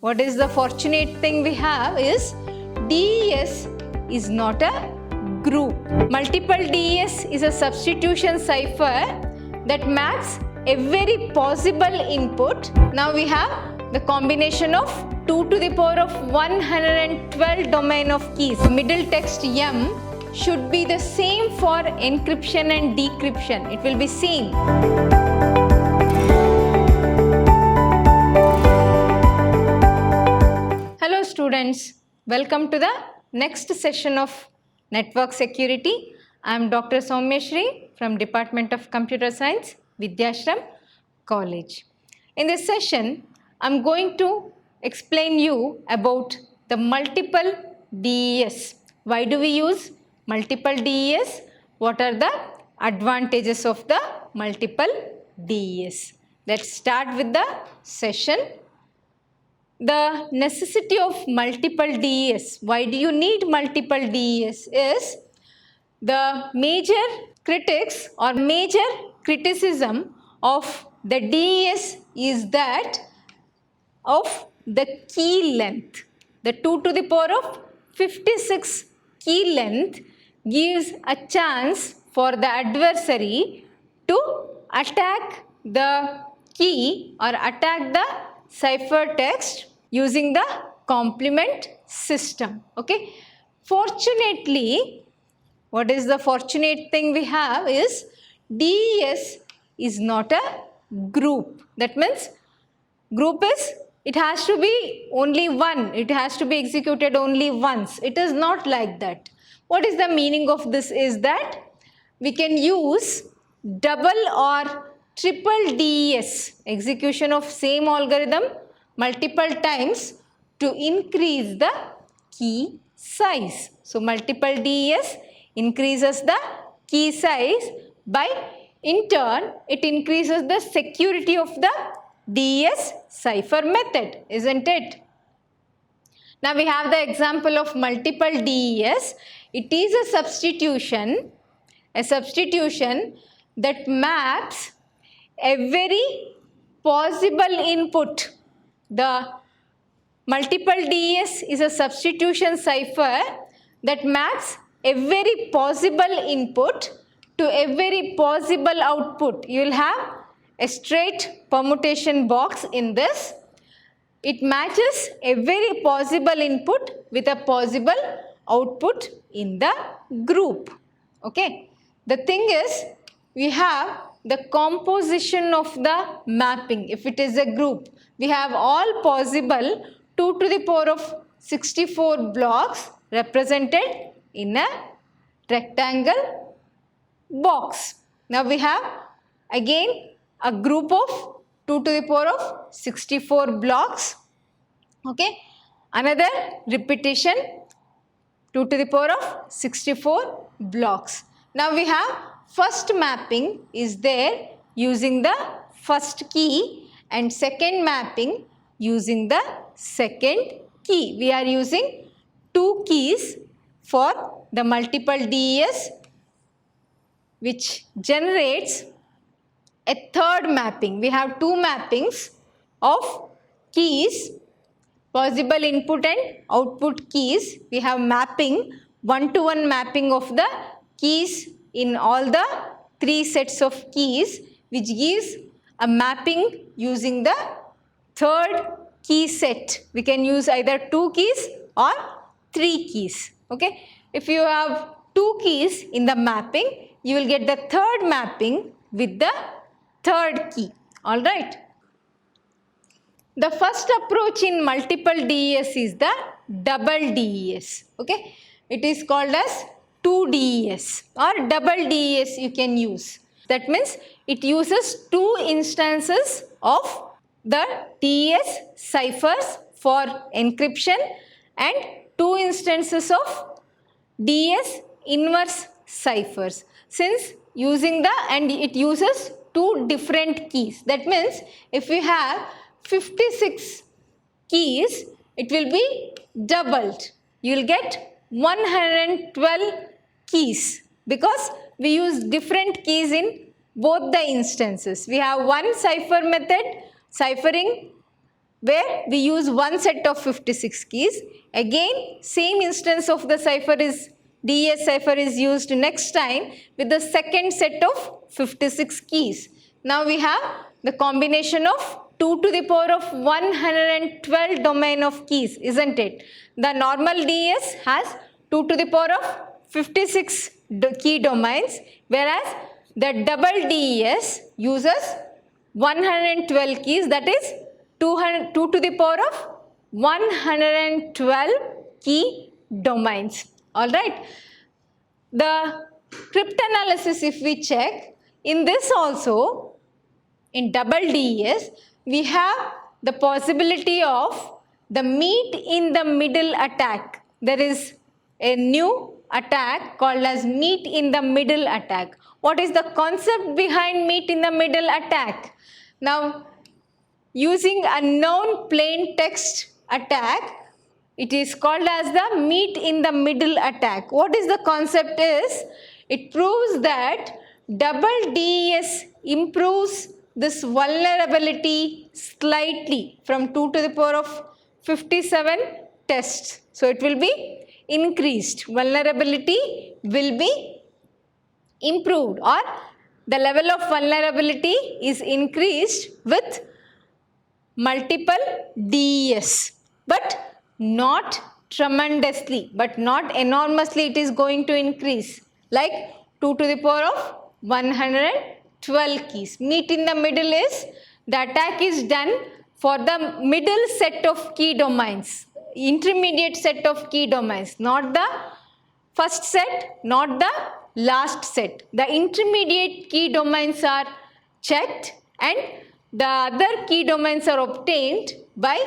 what is the fortunate thing we have is DES is not a group. Multiple DES is a substitution cipher that maps every possible input. Now we have the combination of 2 to the power of 112 domain of keys. Middle text M should be the same for encryption and decryption. It will be same. Hello students, welcome to the next session of Network Security. I am Dr. Soumyashree from Department of Computer Science, Vidyashram College. In this session, I am going to explain you about the multiple DES. Why do we use multiple DES? What are the advantages of the multiple DES? Let's start with the session. The necessity of multiple DES. Why do you need multiple DES? Is the major critics or major criticism of the DES is that of the key length. The 2 to the power of 56 key length gives a chance for the adversary to attack the key or attack the ciphertext using the complement system. Okay. Fortunately, what is the fortunate thing we have is DES is not a group. That means group is, it has to be only one. It has to be executed only once. It is not like that. What is the meaning of this is that we can use double or triple DES, execution of same algorithm multiple times to increase the key size. So multiple DES increases the key size, by in turn it increases the security of the DES cipher method, isn't it? Now we have the example of multiple DES. It is a substitution that maps every possible input. The multiple DES is a substitution cipher that maps every possible input to every possible output. You will have a straight permutation box in this. It matches every possible input with a possible output in the group. Okay. The thing is, we have the composition of the mapping. If it is a group, we have all possible 2 to the power of 64 blocks represented in a rectangle box. Now we have again a group of 2 to the power of 64 blocks. Okay. Another repetition, 2 to the power of 64 blocks. Now we have first mapping is there using the first key and second mapping using the second key. We are using 2 keys for the multiple DES, which generates a third mapping. We have 2 mappings of keys, possible input and output keys. We have mapping, one-to-one mapping of the keys in all the 3 sets of keys, which gives a mapping using the third key set. We can use either 2 keys or 3 keys. Okay. If you have 2 keys in the mapping, you will get the third mapping with the third key. Alright. The first approach in multiple DES is the double DES. Okay. It is called as 2 DES or double DES you can use. That means it uses 2 instances of the DES ciphers for encryption and 2 instances of DES inverse ciphers. Since using the, and it uses 2 different keys. That means if we have 56 keys, it will be doubled. You will get 112 keys because we use different keys in both the instances. We have one cipher method ciphering where we use one set of 56 keys. Again, same instance of the cipher is DES cipher is used next time with the second set of 56 keys. Now we have the combination of 2 to the power of 112 domain of keys, isn't it? The normal DES has 2 to the power of 56 key domains, whereas the double DES uses 112 keys, that is 2 to the power of 112 key domains. Alright. The cryptanalysis, if we check, in this also, in double DES, we have the possibility of the meet in the middle attack. There is a new attack called as meet in the middle attack. What is the concept behind meet in the middle attack? Now, using a known plain text attack, it is called as the meet in the middle attack. What is the concept is, it proves that double DES improves this vulnerability slightly from 2 to the power of 57 tests. So it will be increased. Vulnerability will be improved, or the level of vulnerability is increased with multiple DES, but not tremendously, but not enormously. It is going to increase like 2 to the power of 112 keys. Meet in the middle is the attack is done for the middle set of key domains, intermediate set of key domains, not the first set, not the last set. The intermediate key domains are checked and the other key domains are obtained by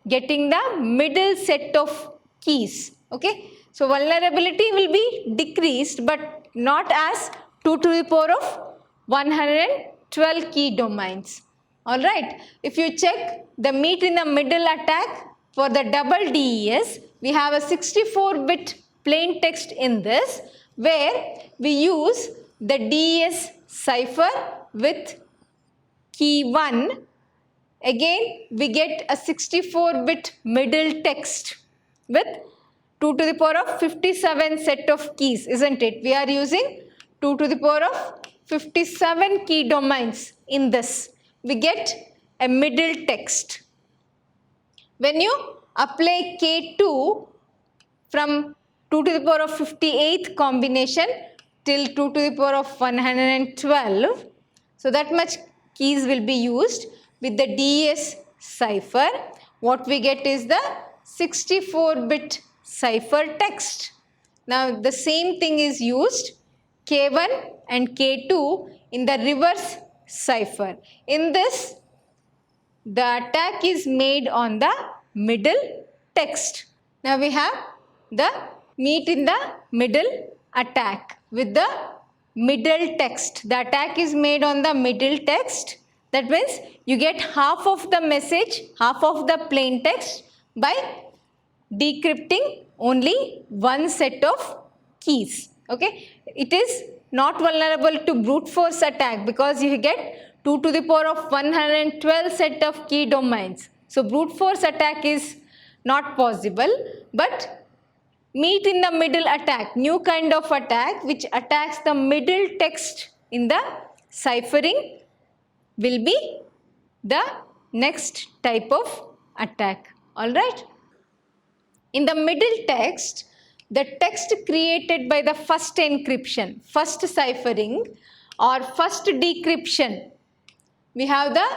getting the middle set of keys. Okay. So vulnerability will be decreased, but not as 2 to the power of 112 key domains. Alright. If you check the meet in the middle attack for the double DES, we have a 64-bit plain text in this, where we use the DES cipher with key 1. Again, we get a 64-bit middle text with 2 to the power of 57 set of keys, isn't it? We are using 2 to the power of 57 key domains in this. We get a middle text. When you apply K2 from 2 to the power of 58th combination till 2 to the power of 112, so that much keys will be used with the DES cipher. What we get is the 64-bit cipher text. Now the same thing is used K1 and K2 in the reverse cipher. In this, the attack is made on the middle text. Now we have the meet in the middle attack with the middle text. The attack is made on the middle text. That means you get half of the message, half of the plain text by decrypting only one set of keys. Okay. It is not vulnerable to brute force attack because you get 2 to the power of 112 set of key domains. So brute force attack is not possible, but meet in the middle attack, new kind of attack which attacks the middle text in the ciphering, will be the next type of attack. Alright. In the middle text, the text created by the first encryption, first ciphering or first decryption, we have the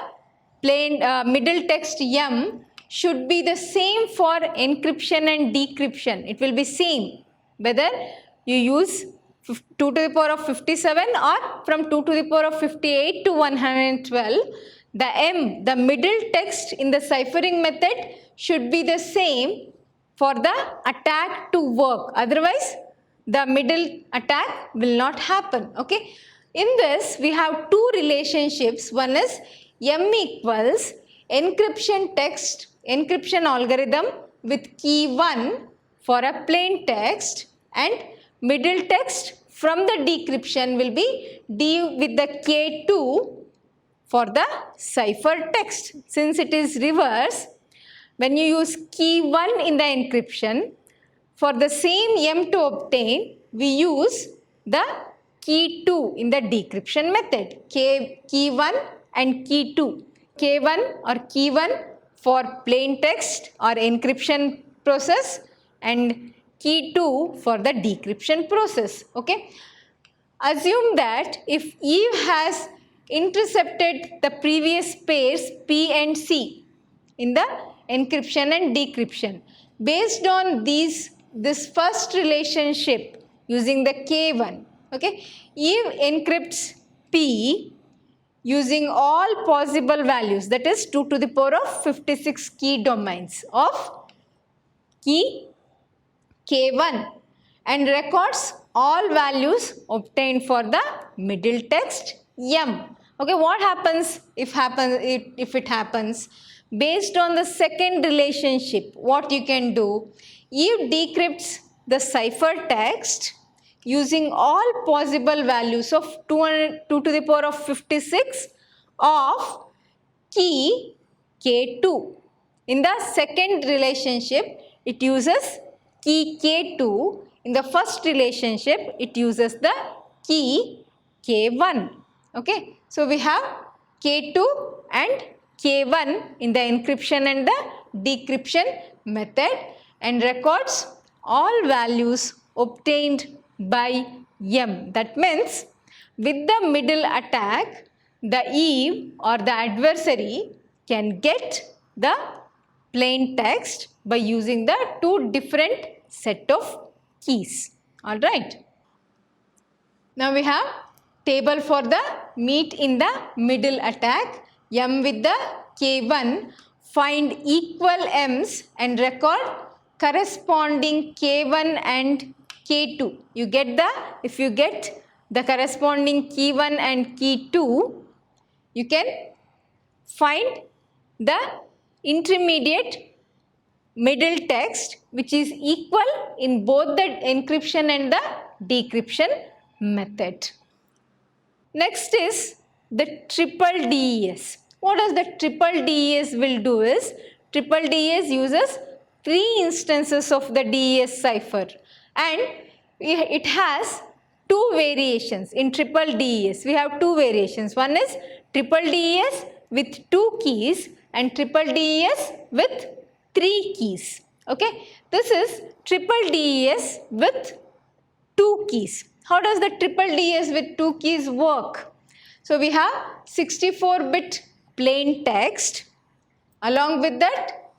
plain middle text M should be the same for encryption and decryption. It will be same whether you use 2 to the power of 57 or from 2 to the power of 58 to 112. The M, the middle text in the ciphering method should be the same for the attack to work. Otherwise, the middle attack will not happen. Okay. In this, we have two relationships. One is M equals encryption text, encryption algorithm with key 1 for a plain text, and middle text from the decryption will be D with the K2 for the cipher text. Since it is reverse, When you use key 1 in the encryption, for the same M to obtain, we use the key 2 in the decryption method. Key 1 and key 2. K1 or key 1 for plain text or encryption process and key 2 for the decryption process. Okay. Assume that if Eve has intercepted the previous pairs P and C in the encryption and decryption. Based on this first relationship using the K1, okay, Eve encrypts P using all possible values, that is 2 to the power of 56 key domains of key K1 and records all values obtained for the middle text M. Okay, what happens if it happens? Based on the second relationship, what you can do? Eve decrypts the cipher text using all possible values of 2 to the power of 56 of key K2. In the second relationship, it uses key K2. In the first relationship, it uses the key K1. Okay, so we have K2 and K1 in the encryption and the decryption method and records all values obtained by M. That means with the middle attack, the Eve or the adversary can get the plain text by using the two different set of keys. Alright. Now we have table for the meet in the middle attack. M with the K1, find equal M's and record corresponding K1 and K2. You get the, if you get the corresponding key 1 and key 2, you can find the intermediate middle text which is equal in both the encryption and the decryption method. Next is the triple DES. What does the triple DES will do is, triple DES uses 3 instances of the DES cipher and it has 2 variations in triple DES. We have 2 variations. One is triple DES with 2 keys and triple DES with 3 keys. Okay, this is triple DES with 2 keys. How does the triple DES with 2 keys work? So we have 64-bit plain text, along with that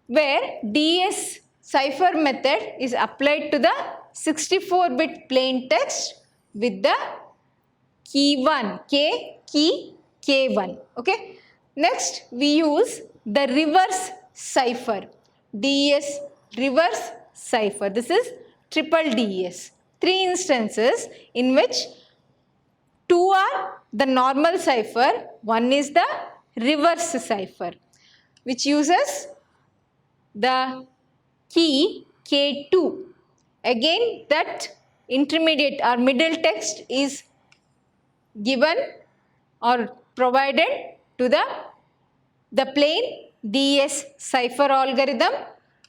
where DES cipher method is applied to the 64-bit plain text with the key 1, key K1. Okay. Next we use the reverse cipher, DES reverse cipher. This is triple DES. 3 instances in which 2 are the normal cipher, 1 is the reverse cipher, which uses the key K2. Again, that intermediate or middle text is given or provided to the plain DES cipher algorithm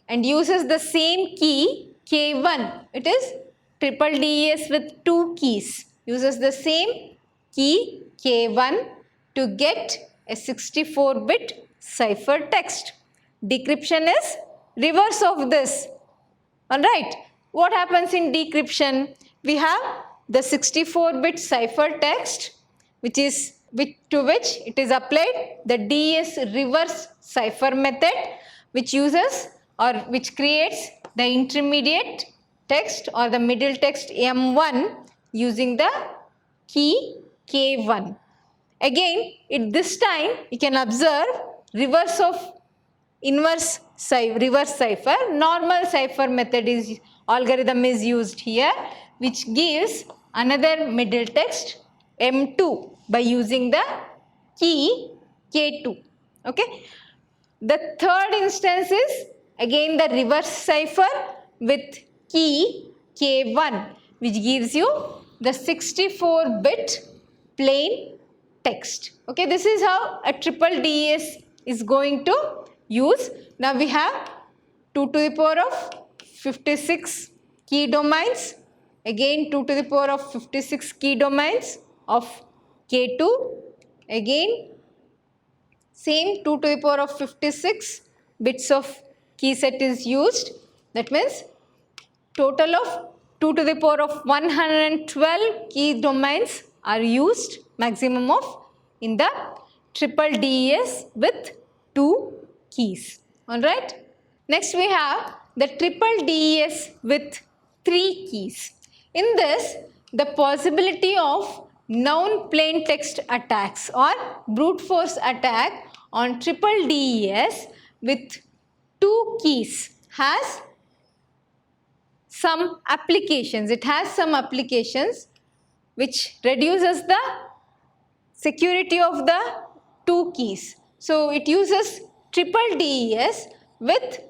and uses the same key K1. It is triple DES with 2 keys. Uses the same key K1 to get a 64-bit cipher text. Decryption is reverse of this. Alright, what happens in decryption? We have the 64-bit cipher text to which it is applied the DES reverse cipher method, which uses or which creates the intermediate text or the middle text M1 using the key K1. Again, this time you can observe reverse of reverse cipher. Normal cipher method algorithm is used here, which gives another middle text M2 by using the key K2. Okay. The third instance is again the reverse cipher with key K1, which gives you the 64-bit plain text. Okay, this is how a triple DES is going to use. Now we have 2 to the power of 56 key domains. Again 2 to the power of 56 key domains of K2. Again same 2 to the power of 56 bits of key set is used. That means total of 2 to the power of 112 key domains are used, maximum of, in the triple DES with 2 keys. Alright. Next we have the triple DES with 3 keys. In this, the possibility of noun plain text attacks or brute force attack on triple DES with 2 keys has some applications. It has some applications which reduces the security of the 2 keys. So it uses triple DES with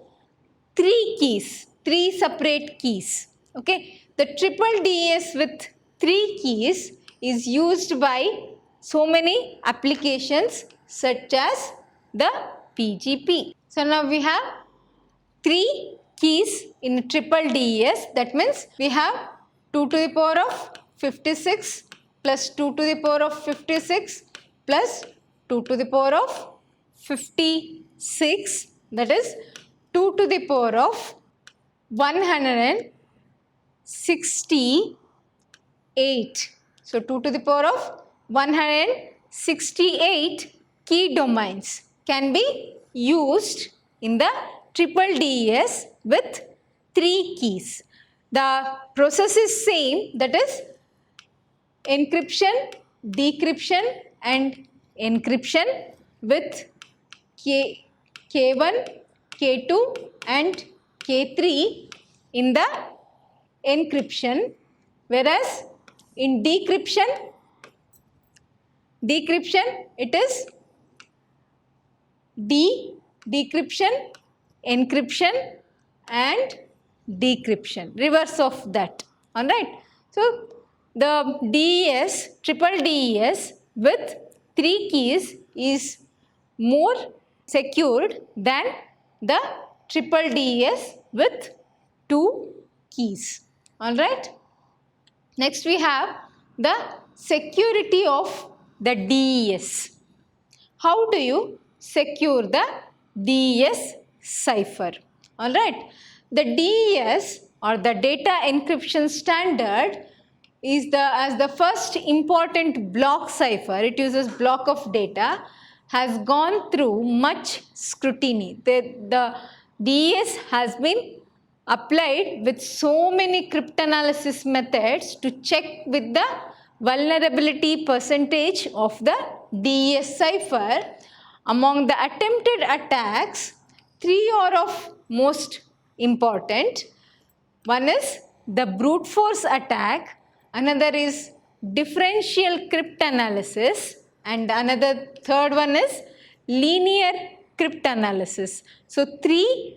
3 keys, 3 separate keys. Okay, the triple DES with 3 keys is used by so many applications such as the PGP. So now we have 3 keys in triple DES. That means we have 2 to the power of 56 plus 2 to the power of 56 plus 2 to the power of 56, that is 2 to the power of 168. So 2 to the power of 168 key domains can be used in the triple DES with 3 keys. The process is same, that is encryption, decryption and encryption with K1, K2 and K3 in the encryption, whereas in decryption it is decryption, encryption and decryption, reverse of that. Alright. So the DES, triple DES with 3 keys is more secured than the triple DES with 2 keys. Alright. Next we have the security of the DES. How do you secure the DES cipher? Alright. The DES or the data encryption standard is as the first important block cipher. It uses block of data, has gone through much scrutiny. The DES has been applied with so many cryptanalysis methods to check with the vulnerability percentage of the DES cipher. Among the attempted attacks, 3 are of most important. One is the brute force attack, another is differential cryptanalysis, and another third one is linear cryptanalysis. So 3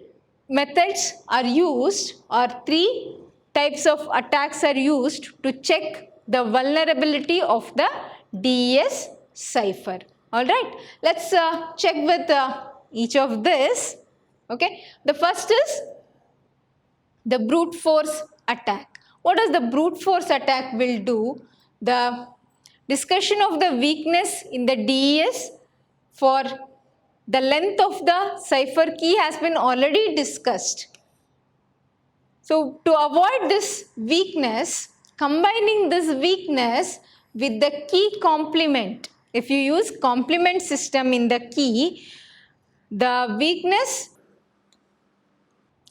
methods are used, or 3 types of attacks are used to check the vulnerability of the DES cipher. Alright, let's check with each of this. Okay, the first is the brute force attack. What does the brute force attack will do? The discussion of the weakness in the DES for the length of the cipher key has been already discussed. So to avoid this weakness, combining this weakness with the key complement, if you use complement system in the key, the weakness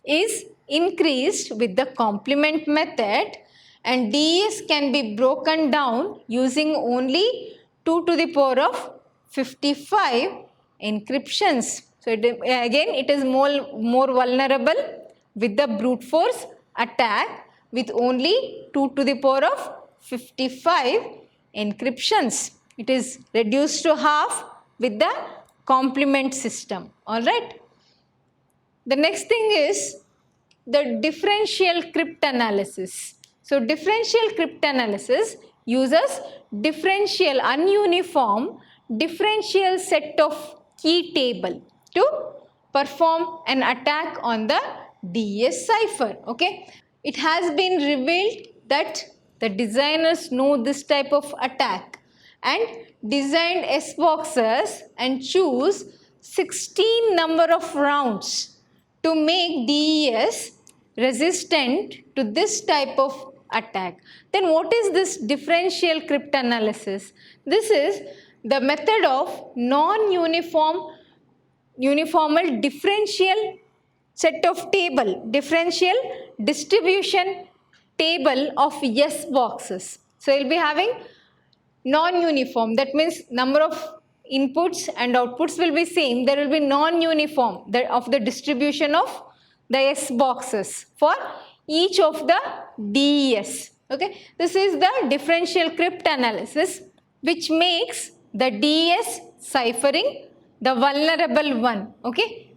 is increased with the complement method, and DES can be broken down using only 2 to the power of 55 encryptions. So it is more vulnerable with the brute force attack with only 2 to the power of 55 encryptions. It is reduced to half with the complement system. Alright. The next thing is the differential cryptanalysis. So differential cryptanalysis uses ununiform differential set of key table to perform an attack on the DES cipher. Okay, it has been revealed that the designers know this type of attack and designed S boxes and choose 16 number of rounds to make DES resistant to this type of attack. Then what is this differential cryptanalysis? This is the method of non-uniformal differential set of table, differential distribution table of S boxes. So you'll be having non-uniform, that means number of inputs and outputs will be same. There will be non-uniform of the distribution of the S boxes for each of the DES. Okay, this is the differential cryptanalysis which makes the DES ciphering the vulnerable one. Okay,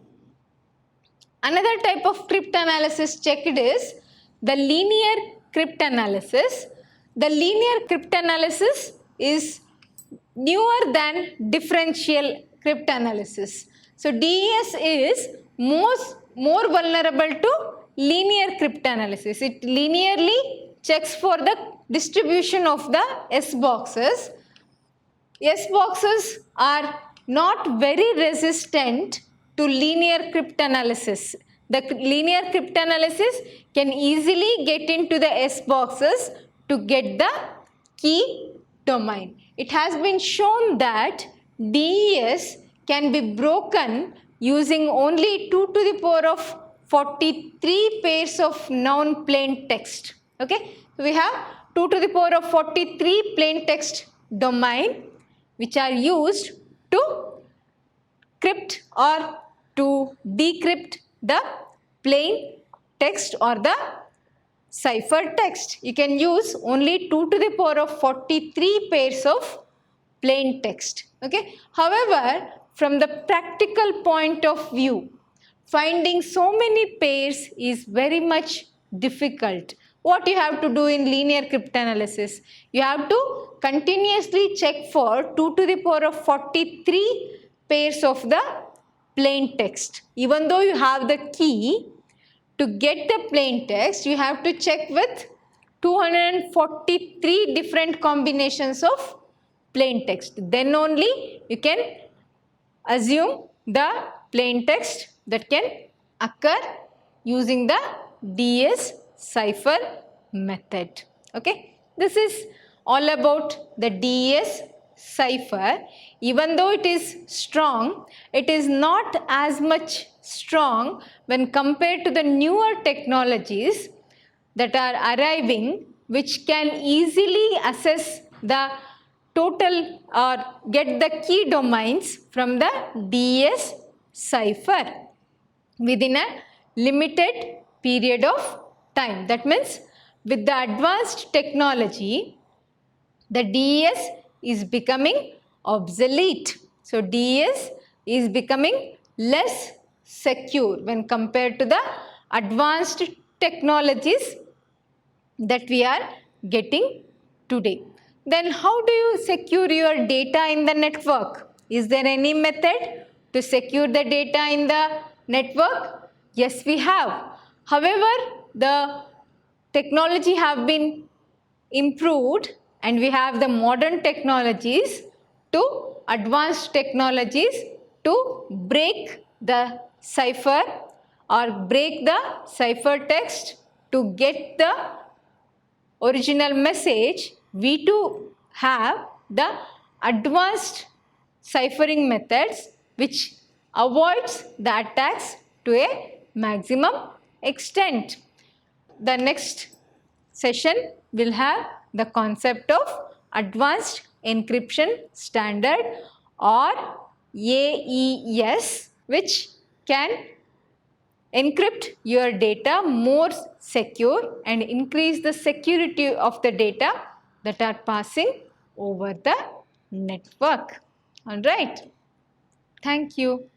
another type of cryptanalysis checked is the linear cryptanalysis. The linear cryptanalysis is newer than differential cryptanalysis. So DES is more vulnerable to linear cryptanalysis. It linearly checks for the distribution of the S boxes. S boxes are not very resistant to linear cryptanalysis. The linear cryptanalysis can easily get into the S boxes to get the key domain. It has been shown that DES can be broken using only 2 to the power of 43 pairs of noun plain text. Okay, so we have 2 to the power of 43 plain text domain which are used to crypt or to decrypt the plain text or the cipher text. You can use only 2 to the power of 43 pairs of plain text. Okay. However, from the practical point of view, finding so many pairs is very much difficult. What you have to do in linear cryptanalysis? You have to continuously check for 2 to the power of 43 pairs of the plain text. Even though you have the key, to get the plain text, you have to check with 243 different combinations of plain text. Then only you can assume the plain text that can occur using the DES cipher method. Okay, this is all about the DES cipher. Even though it is strong, it is not as much strong when compared to the newer technologies that are arriving, which can easily assess the total or get the key domains from the DES cipher within a limited period of time. That means with the advanced technology, the DES is becoming obsolete. So DES is becoming less secure when compared to the advanced technologies that we are getting today. Then how do you secure your data in the network? Is there any method to secure the data in the network? Yes, we have. However, the technology have been improved and we have the modern technologies to advanced technologies to break the cipher or break the cipher text to get the original message. We too have the advanced ciphering methods which avoids the attacks to a maximum extent. The next session will have the concept of advanced encryption standard or AES, which can encrypt your data more secure and increase the security of the data that are passing over the network. All right. Thank you.